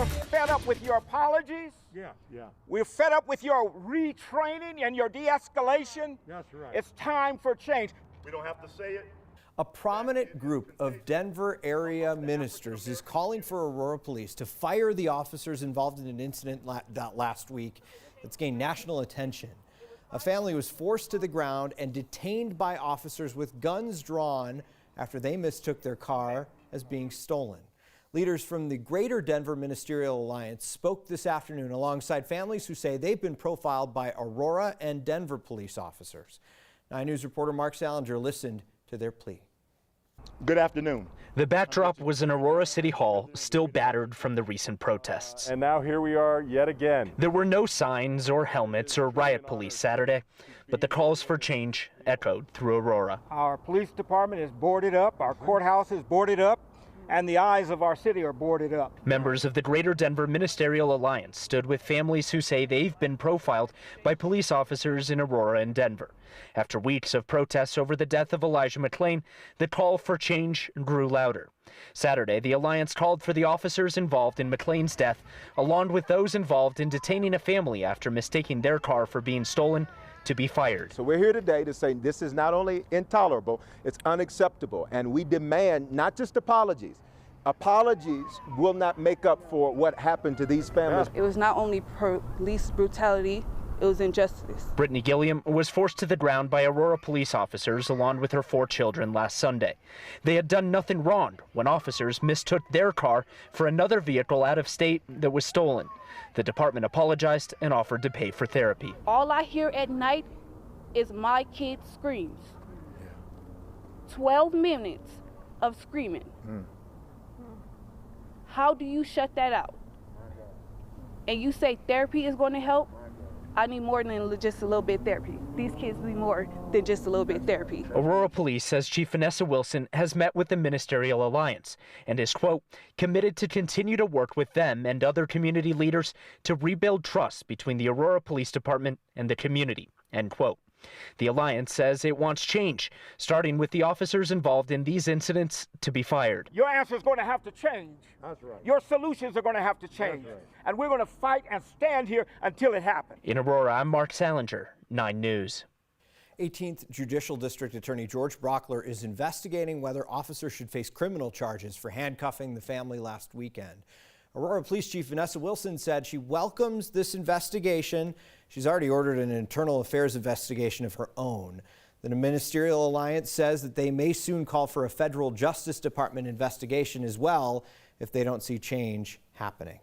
We're fed up with your apologies. Yeah. We're fed up with your retraining and your de-escalation. That's right. It's time for change. We don't have to say it. A prominent group of Denver area ministers is calling for Aurora Police to fire the officers involved in an incident that last week that's gained national attention. A family was forced to the ground and detained by officers with guns drawn after they mistook their car as being stolen. Leaders from the Greater Denver Ministerial Alliance spoke this afternoon alongside families who say they've been profiled by Aurora and Denver police officers. 9 News reporter Mark Salinger listened to their plea. Good afternoon. The backdrop was in Aurora City Hall, still battered from the recent protests. And now here we are yet again. There were no signs or helmets or riot police Saturday, but the calls for change echoed through Aurora. Our police department is boarded up, our courthouse is boarded up, and the eyes of our city are boarded up. Members of the Greater Denver Ministerial Alliance stood with families who say they've been profiled by police officers in Aurora and Denver. After weeks of protests over the death of Elijah McClain, the call for change grew louder. Saturday, the Alliance called for the officers involved in McClain's death, along with those involved in detaining a family after mistaking their car for being stolen, to be fired. So we're here today to say this is not only intolerable, it's unacceptable, and we demand not just apologies. Apologies will not make up for what happened to these families. It was not only police brutality, it was injustice. Brittany Gilliam was forced to the ground by Aurora police officers along with her 4 children last Sunday. They had done nothing wrong when officers mistook their car for another vehicle out of state that was stolen. The department apologized and offered to pay for therapy. All I hear at night is my kids' screams. 12 minutes of screaming. How do you shut that out? And you say therapy is going to help? I need more than just a little bit of therapy. These kids need more than just a little bit of therapy. Aurora Police says Chief Vanessa Wilson has met with the Ministerial Alliance and is, quote, committed to continue to work with them and other community leaders to rebuild trust between the Aurora Police Department and the community, end quote. The Alliance says it wants change, starting with the officers involved in these incidents to be fired. Your answer is going to have to change. That's right. Your solutions are going to have to change. That's right. And we're going to fight and stand here until it happens. In Aurora, I'm Mark Salinger, 9 News. 18th Judicial District Attorney George Brockler is investigating whether officers should face criminal charges for handcuffing the family last weekend. Aurora Police Chief Vanessa Wilson said she welcomes this investigation. She's already ordered an internal affairs investigation of her own. The Ministerial Alliance says that they may soon call for a federal Justice Department investigation as well if they don't see change happening.